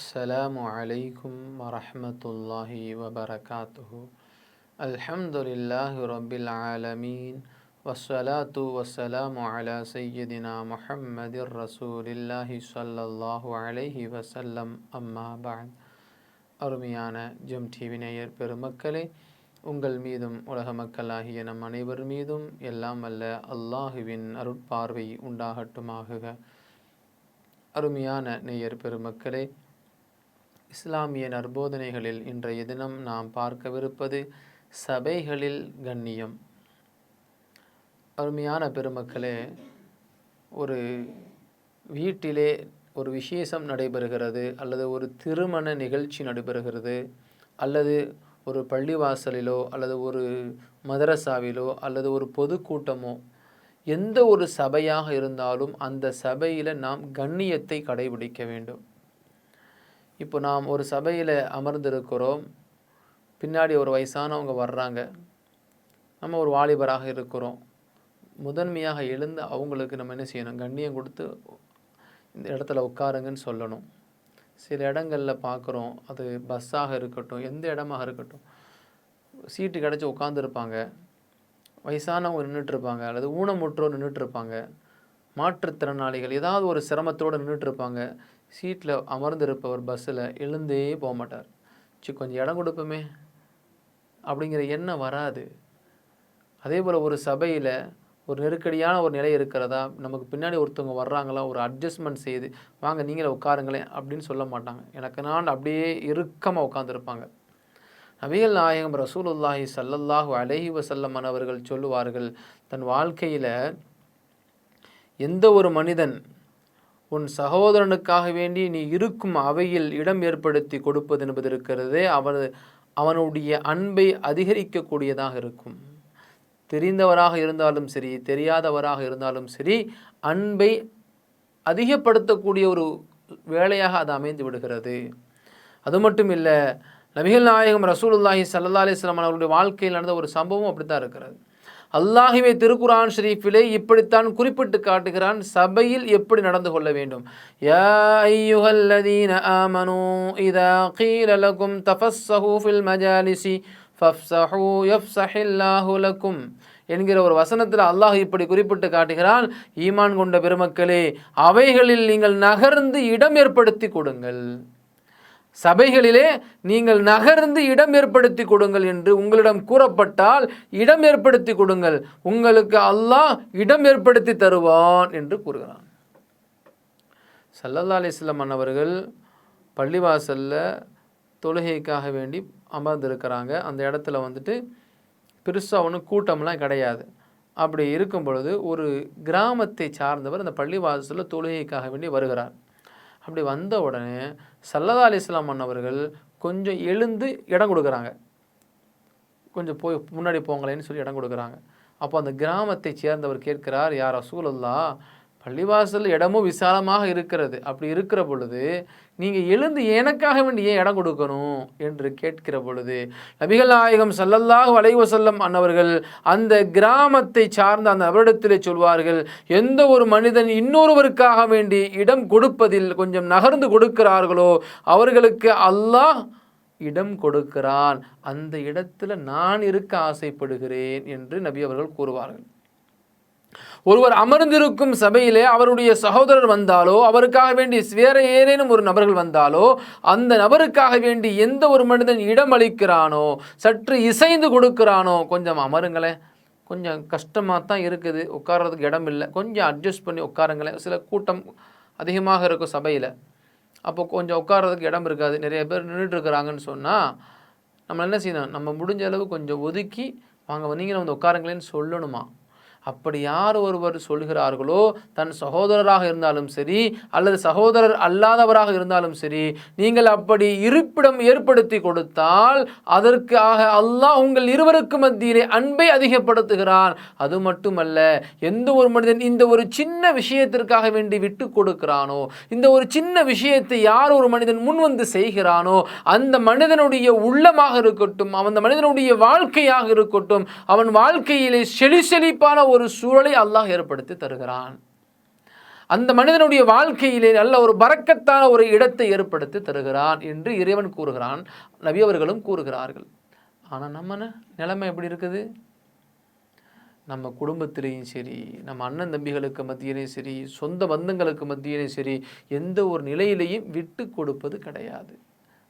السلام عليكم ورحمة الله وبركاته. الحمد لله رب العالمين والصلاة والسلام على سيدنا محمد رسول الله صلى الله عليه وسلم أما بعد. அருமையான GeM TV நேயர் பெருமக்களே, உங்கள் மீதும் உலக மக்களாகிய நம் அனைவர் மீதும் எல்லாம் அல்ல அல்லாஹுவின் அருட்பார்வை உண்டாகட்டுமாக. அருமையான நேயர் பெருமக்களே, இஸ்லாமிய நற்போதனைகளில் இன்றைய தினம் நாம் பார்க்கவிருப்பது சபைகளில் கண்ணியம். அருமையான பெருமக்களே, ஒரு வீட்டிலே ஒரு விசேஷம் நடைபெறுகிறது, அல்லது ஒரு திருமண நிகழ்ச்சி நடைபெறுகிறது, அல்லது ஒரு பள்ளிவாசலிலோ அல்லது ஒரு மதரசாவிலோ அல்லது ஒரு பொதுக்கூட்டமோ, எந்த ஒரு சபையாக இருந்தாலும் அந்த சபையில் நாம் கண்ணியத்தை கடைபிடிக்க வேண்டும். இப்போ நாம் ஒரு சபையில் அமர்ந்திருக்கிறோம், பின்னாடி ஒரு வயசானவங்க வர்றாங்க, நம்ம ஒரு வாலிபராக இருக்கிறோம். முதன்மையாக எழுந்து அவங்களுக்கு நம்ம என்ன செய்யணும்? கண்ணியம் கொடுத்து இந்த இடத்துல உட்காருங்கன்னு சொல்லணும். சில இடங்களில் பார்க்குறோம், அது பஸ்ஸாக இருக்கட்டும், எந்த இடமாக இருக்கட்டும், சீட்டு கிடச்சி உட்காந்துருப்பாங்க, வயசானவங்க நின்றுட்டுருப்பாங்க, அல்லது ஊனமுற்றோர் நின்றுட்டுருப்பாங்க, மாற்றுத்திறனாளிகள் ஏதாவது ஒரு சிரமத்தோடு நின்றுட்டுருப்பாங்க. சீட்டில் அமர்ந்திருப்பவர் பஸ்ஸில் எழுந்தே போக மாட்டார். கொஞ்சம் இடம் கொடுப்போமே அப்படிங்கிற எண்ணம் வராது. அதே போல் ஒரு சபையில் ஒரு நெருக்கடியான ஒரு நிலை இருக்கிறதா, நமக்கு பின்னாடி ஒருத்தவங்க வர்றாங்களா, ஒரு அட்ஜஸ்ட்மெண்ட் செய்து வாங்க நீங்களே உட்காருங்களேன் அப்படின்னு சொல்ல மாட்டாங்க. எனக்கு நான் அப்படியே இறுக்கமாக உட்காந்துருப்பாங்க. நபிகள் நாயகம் ரசூலுல்லாஹி ஸல்லல்லாஹு அலைஹி வஸல்லம் அவர்கள் சொல்லுவார்கள், தன் வாழ்க்கையில் எந்த ஒரு மனிதன் உன் சகோதரனுக்காக வேண்டி நீ இருக்கும் அவையில் இடம் ஏற்படுத்தி கொடுப்பது என்பது இருக்கிறதே, அவனுடைய அன்பை அதிகரிக்கக்கூடியதாக இருக்கும். தெரிந்தவராக இருந்தாலும் சரி, தெரியாதவராக இருந்தாலும் சரி, அன்பை அதிகப்படுத்தக்கூடிய ஒரு வேலையாக அது அமைந்து விடுகிறது. அது மட்டும் இல்லை, நபிகள் நாயகம் ரசூலுல்லாஹி ஸல்லல்லாஹு அலைஹி வஸல்லம் அவர்களுடைய வாழ்க்கையில் நடந்த ஒரு சம்பவம் அப்படித்தான் இருக்கிறது. அல்லாஹுவே திருக்குர்ஆன் ஷரீஃபிலே இப்படித்தான் குறிப்பிட்டு காட்டுகிறான், சபையில் எப்படி நடந்து கொள்ள வேண்டும். யா அய்யுஹல்லதீன ஆமனூ இதா கீல லகும் தஃபஸ்ஸஹூ ஃபில் மஜாலிஸி ஃபஃப்ஸஹூ யஃப்ஸஹில்லாஹு லகும் என்கிற ஒரு வசனத்தில் அல்லாஹ் இப்படி குறிப்பிட்டு காட்டுகிறான், ஈமான் கொண்ட பெருமக்களே, அவைகளில் நீங்கள் நகர்ந்து இடம் ஏற்படுத்தி கொடுங்கள். சபைகளிலே நீங்கள் நகர்ந்து இடம் ஏற்படுத்தி கொடுங்கள் என்று உங்களிடம் கூறப்பட்டால் இடம் ஏற்படுத்தி கொடுங்கள், உங்களுக்கு அல்லாஹ் இடம் ஏற்படுத்தி தருவான் என்று கூறுகிறான். ஸல்லல்லாஹு அலைஹி வஸல்லம் அவர்கள் பள்ளிவாசலில் தொழுகைக்காக வேண்டி அமர்ந்திருக்கிறாங்க. அந்த இடத்துல வந்துட்டு பெருசாக ஒன்றும் கூட்டம்லாம் கிடையாது. அப்படி இருக்கும் பொழுது ஒரு கிராமத்தை சார்ந்தவர் அந்த பள்ளிவாசலில் தொழுகைக்காக வேண்டி வருகிறார். அப்படி வந்த உடனே ஸல்லல்லாஹு அலைஹி வஸல்லம் அவர்கள் கொஞ்சம் எழுந்து இடம் கொடுக்குறாங்க. கொஞ்சம் போய் முன்னாடி போங்களேன்னு சொல்லி இடம் கொடுக்குறாங்க. அப்போ அந்த கிராமத்தை சேர்ந்தவர் கேட்கிறார், யா ரசூலல்லாஹ், பள்ளிவாசல் இடமும் விசாலமாக இருக்கிறது, அப்படி இருக்கிற பொழுது நீங்கள் எழுந்து எனக்காக வேண்டி ஏன் இடம் கொடுக்கணும் என்று கேட்கிற பொழுது நபிகள் நாயகம் ஸல்லல்லாஹு அலைஹி வஸல்லம் அன்னவர்கள் அந்த கிராமத்தை சார்ந்த அந்த நபரிடத்திலே சொல்வார்கள், எந்த ஒரு மனிதன் இன்னொருவருக்காக வேண்டி இடம் கொடுப்பதில் கொஞ்சம் நகர்ந்து கொடுக்கிறார்களோ அவர்களுக்கு அல்லாஹ் இடம் கொடுக்கிறான், அந்த இடத்துல நான் இருக்க ஆசைப்படுகிறேன் என்று நபி அவர்கள் கூறுவார்கள். ஒருவர் அமர்ந்திருக்கும் சபையிலே அவருடைய சகோதரர் வந்தாலோ, அவருக்காக வேண்டி வேற ஏதேனும் ஒரு நபர்கள் வந்தாலோ, அந்த நபருக்காக வேண்டி எந்த ஒரு மனிதன் இடம் அளிக்கிறானோ, சற்று இசைந்து கொடுக்கிறானோ, கொஞ்சம் அமருங்களேன், கொஞ்சம் கஷ்டமாக தான் இருக்குது, உட்கார்றதுக்கு இடம் இல்லை, கொஞ்சம் அட்ஜஸ்ட் பண்ணி உட்காருங்களேன். சில கூட்டம் அதிகமாக இருக்கும் சபையில், அப்போ கொஞ்சம் உட்கார்றதுக்கு இடம் இருக்காது, நிறைய பேர் நின்றுட்டுருக்கிறாங்கன்னு சொன்னால் நம்ம என்ன செய்யணும்? நம்ம முடிஞ்ச அளவு கொஞ்சம் ஒதுக்கி வாங்க நீங்களும் வந்து உட்காருங்களேன்னு சொல்லணுமா? அப்படி யார் ஒருவர் சொல்கிறார்களோ, தன் சகோதரராக இருந்தாலும் சரி அல்லது சகோதரர் அல்லாதவராக இருந்தாலும் சரி, நீங்கள் அப்படி இருப்பிடம் ஏற்படுத்தி கொடுத்தால் அதற்காக அல்லாஹ் உங்கள் இருவருக்கு மத்தியிலே அன்பை அதிகப்படுத்துகிறான். அது மட்டுமல்ல, எந்த ஒரு மனிதன் இந்த ஒரு சின்ன விஷயத்திற்காக வேண்டி விட்டு கொடுக்கிறானோ, இந்த ஒரு சின்ன விஷயத்தை யார் ஒரு மனிதன் முன் வந்து செய்கிறானோ, அந்த மனிதனுடைய உள்ளமாக இருக்கட்டும், அந்த மனிதனுடைய வாழ்க்கையாக இருக்கட்டும், அவன் வாழ்க்கையிலே செழிப்பான ஒரு சூழலை அல்லாஹ் ஏற்படுத்தி தருகிறான். அந்த மனிதனுடைய வாழ்க்கையிலே நல்ல ஒரு பரக்கத்தான ஒரு இடத்தை ஏற்படுத்தி தருகிறான் என்று இறைவன் கூறுகிறான், நபி அவர்களும் கூறுகிறார்கள். ஆனால் நம்ம நிலைமை எப்படி இருக்குது? நம்ம குடும்பத்திலேயும் சரி, நம்ம அண்ணன் தம்பிகளுக்கு மத்தியிலையும் சரி, சொந்த பந்தங்களுக்கு மத்தியிலையும் சரி, எந்த ஒரு நிலையிலையும் விட்டு கொடுப்பது கிடையாது.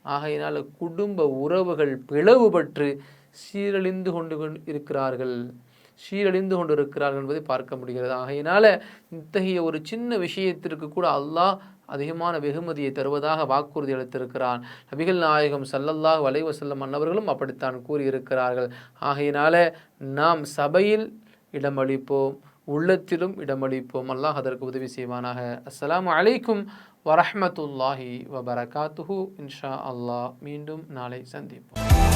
ஆகையினால் குடும்ப உறவுகள் பிளவுபட்டு சீரழிந்து கொண்டு இருக்கிறார்கள் என்பதை பார்க்க முடிகிறது. ஆகையினால் இத்தகைய ஒரு சின்ன விஷயத்திற்கு கூட அல்லாஹ் அதிகமான வெகுமதியை தருவதாக வாக்குறுதி அளித்திருக்கிறான். நபிகள் நாயகம் ஸல்லல்லாஹு அலைஹி வஸல்லம் அன்னவர்களும் அப்படித்தான் கூறியிருக்கிறார்கள். ஆகையினால் நாம் சபையில் இடமளிப்போம், உள்ளத்திலும் இடமளிப்போம். அல்லாஹ் அதற்கு உதவி செய்வானாக. அஸ்ஸலாமு அலைக்கும் வரஹ்மத்துல்லாஹி வபரகாத்துஹு. இன்ஷா அல்லாஹ் மீண்டும் நாளை சந்திப்போம்.